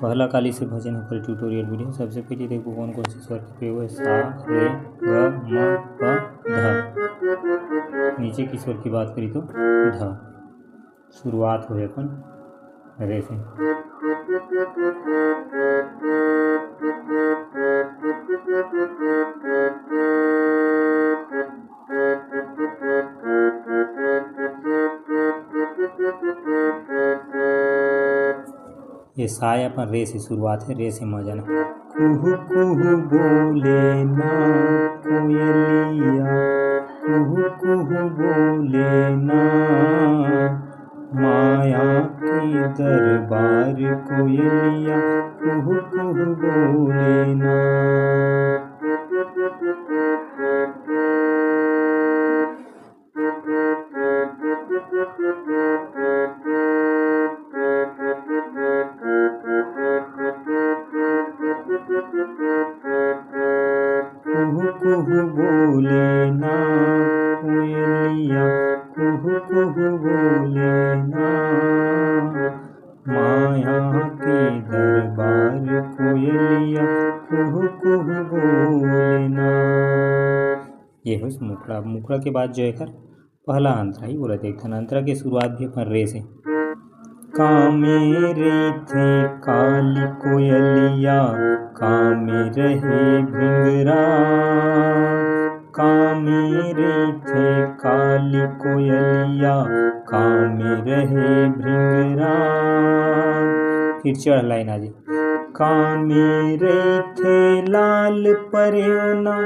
पहला काली से भजन होकर ट्यूटोरियल वीडियो। सबसे पहले देखो कौन कौन से स्वर के प्रयोग है। सा, रे, ग, म, प, ध। नीचे की स्वर की बात करी तो ध। शुरुआत हो अपन रे से। ये सा अपन रे से शुरुआत है। रे से म जाना। कुहू कुहू बोले ना कोयलिया, कुहू कुहू बोले ना माया के दरबार कोयलिया, कुहू कुहू बोले ना। कुहू कुहू बोले ना कोयलिया, कुहू कुहू बोले ना माया के दरबार कोयलिया, कुहू कुहू बोले ना। ये हो मुखड़ा। मुखड़ा के बाद जो है कर पहला अंतरा ही बोला देखते हैं। अंतरा की शुरुआत भी अपन रे से। कामे रे थे काली कोयलिया, कामे रहे भिंगरा, कामे रे थे काली कोयलिया, कामे रहे भिंगरा। फिर चढ़ लाइन आ जी। कामे रे थे लाल पर्योना,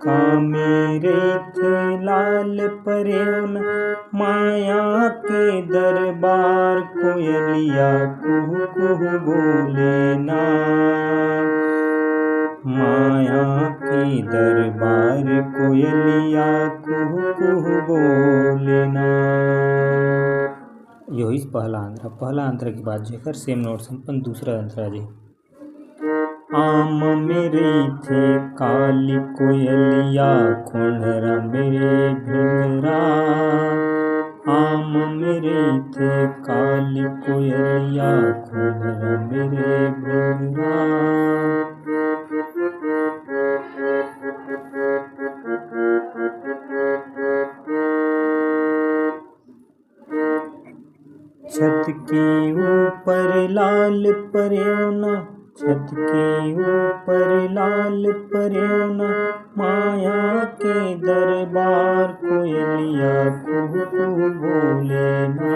कामे रे थे लाल पर्योना माया के दरबार कोयलिया, कुहू कुहू बोले ना माया के दरबार कोयलिया, कुहू कुहू बोले ना। यही पहला अंतरा। पहला अंतरा की बात जो कर सेम नोट संपन्न दूसरा अंतरा जी। आम मेरे थे काली कोयलिया, खोंडरा मेरे भिंगरा, आम मेरे थे काली कोयलिया, खोंडरा मेरे भिंगरा। छत के ऊपर लाल पर्योना, छत के ऊपर लाल पर्योना माया के दरबार कोयलिया, कुहू कुहू बोले ना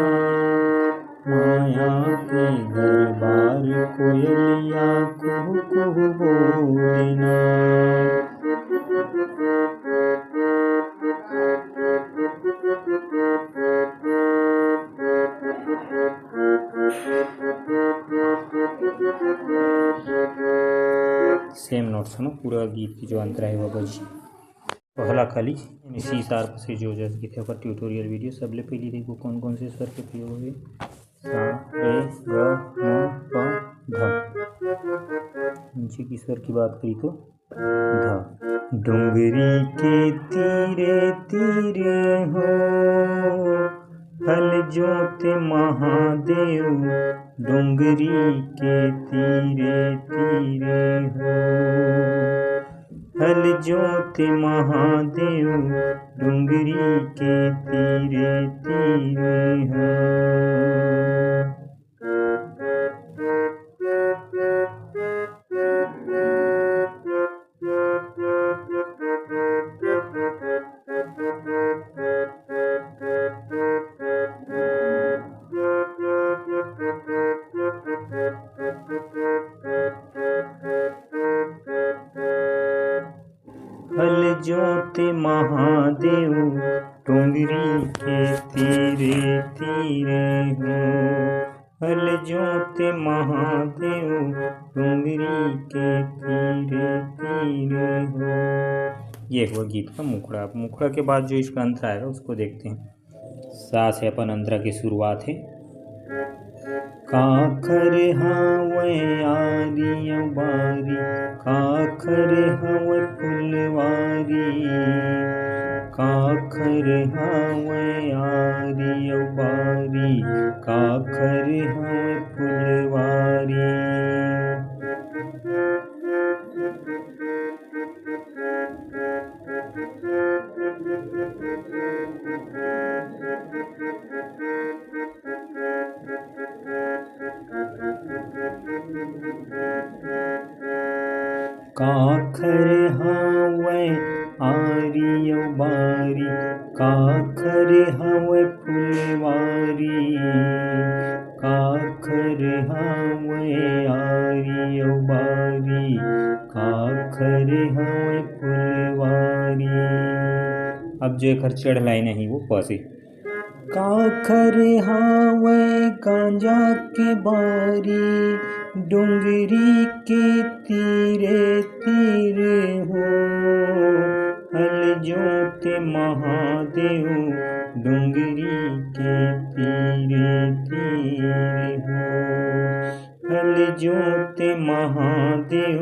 माया के दरबार कोयलिया, कुहू कुहू बोले ना। सेम नोट सुनो। पूरा गीत की जो अंतर है वो बजी। पहला खाली सी शार्प से जो जैसे गीत है ट्यूटोरियल वीडियो। सबले पहले देखो कौन कौन से स्वर के प्रयोग हुए। सा, रे, ग, म, प, ध। नीचे की स्वर की बात करी तो ध। डुंगरी के तीरे तीरे हो हल जोते महादेव, डुंगरी के तीरे तीरे हो हल जोते महादेव, डुंगरी के तीरे तीरे हो। हल जोते महादेव, डुंगरी के तीरे तीरे हो हल जोते महादेव, डुंगरी के तीरे तीरे हो। ये हुआ गीत का मुखड़ा। मुखड़ा के बाद जो इसका अंतरा आएगा उसको देखते हैं। सा से अपन अंतरा की शुरुआत है। काखर हावे आरी बारी, काखर हावे फुलवारी, काखर हावे आरी बारी, काखर हावे फुलवारी। काखर हावै आरी बारी, काखर हावै फुलवारी, काखर हावै आरी बारी, काखर हावै फुलवारी। अब जो एक चढ़ लाइन है वो पसे। काखर हावै गांजा के बारी, डोंगरी के तीरे तीरे हो। हल जोते महादेव डोंगरी के तीरे तीरे हो। हल जोते महादेव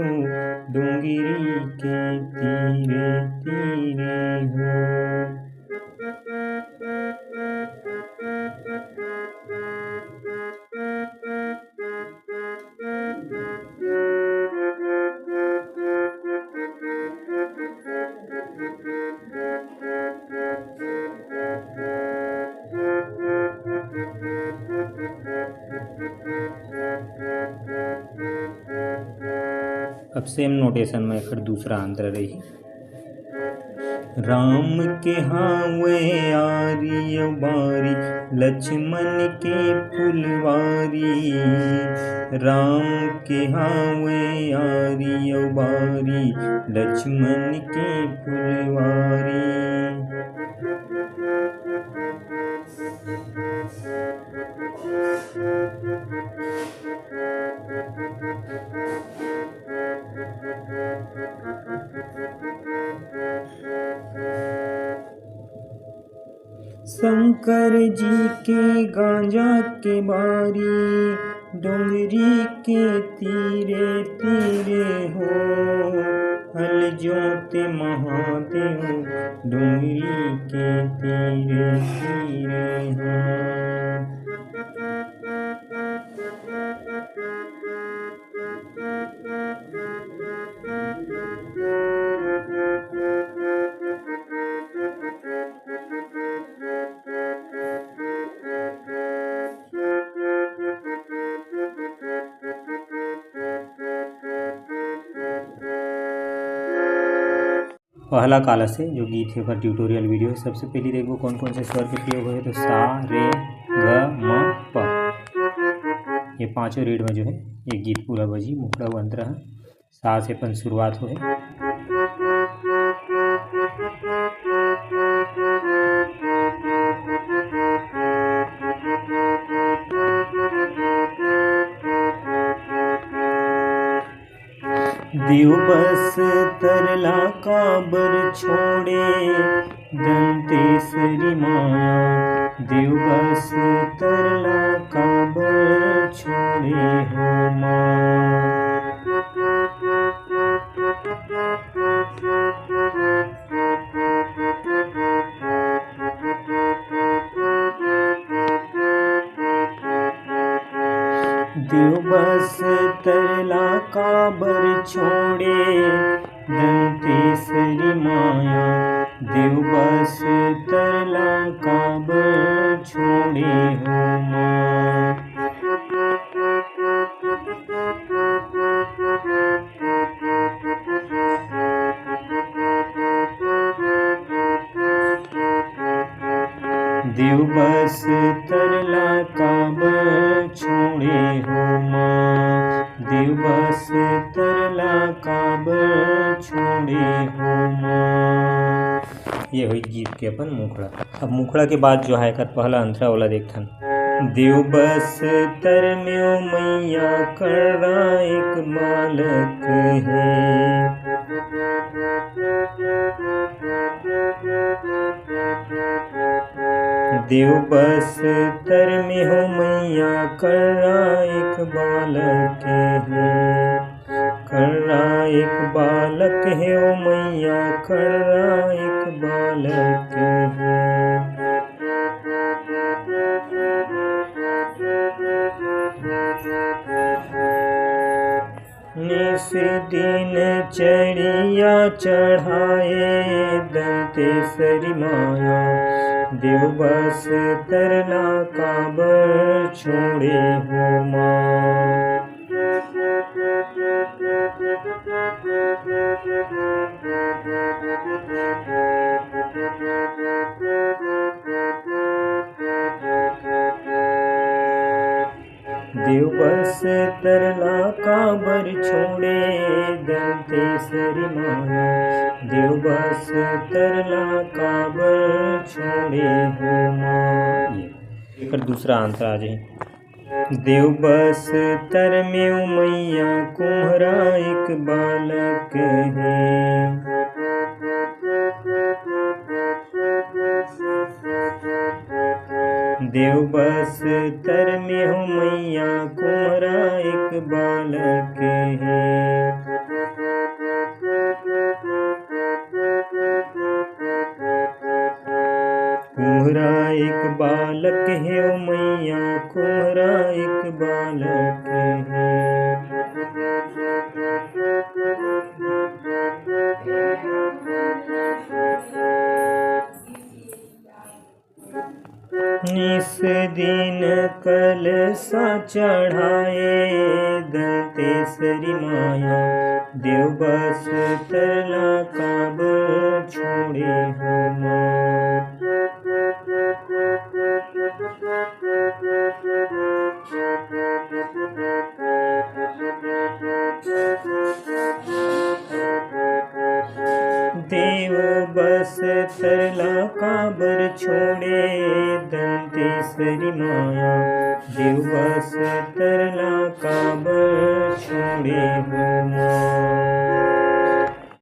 डोंगरी के तीरे तीरे हो। अब सेम नोटेशन में फिर दूसरा अंतर रही। राम के हावै आरी बारी, लक्ष्मण के फुलवारी, राम के हावै आरी बारी, लक्ष्मण के फुलवारी। शंकर जी के गांजा के बारी, डोंगरी के तीरे तीरे हो। हल जोते महादेव डोंगरी के तीरे तीरे हो। पहला काला से जो गीत है पर ट्यूटोरियल वीडियो, सबसे पहले देखो कौन कौन से स्वर के प्रयोग हुए। तो सा रे ग म प, ये पांचों रीड में जो है ये गीत पूरा बजी। मुखड़ा अंतरा है, सा से अपन शुरुआत हो है। देव बस तरला काबर छोड़े दंतेश्वरी माया, देव बस तरला काबर छोड़े हो माँ। देव बस तरला काबर छोड़े दंतेश्वरी माया, देव बस तरला काबर छोड़े हो माँ। देव बस तरला काबर छोड़े हो माँ, देव बस तरला काबर छोड़े हो माँ। ये हुई गीत के अपन मुखड़ा। अब मुखड़ा के बाद जो है कर पहला अंतरा वाला देखथन। देव बस तर में मैया कड़ा एक बालक है, देव बस तर में हो मैया कड़ा एक बालक है, कड़ा एक बालक है ओ मैया कड़ा एक बालक है। निस दिन चढ़िया चढ़ाए दंतेश्वरी माया, देव बस तरला काबर छोड़े हो माँ। तरला काबर छोड़े दंतेश्वरी माया, देव बस तरला काबर छोड़े हो माँ। ये एक दूसरा आंसर आ जाए। देव बस तर में मैया कुम्हरा एक बालक है। देव बस तर में हो मैया कुम्हरा एक बालक है। कुम्हरा एक बालक है ओ मैया कुम्हरा एक बालक है। निस दिन कलसा चढ़ाए दंतेश्वरी माया, देव बस तरला काबर छोड़े हो माँ। देव बस तरला काबर छोड़े दंतेश्वरी माया, देव बस तरला काबर छोड़े हो माँ।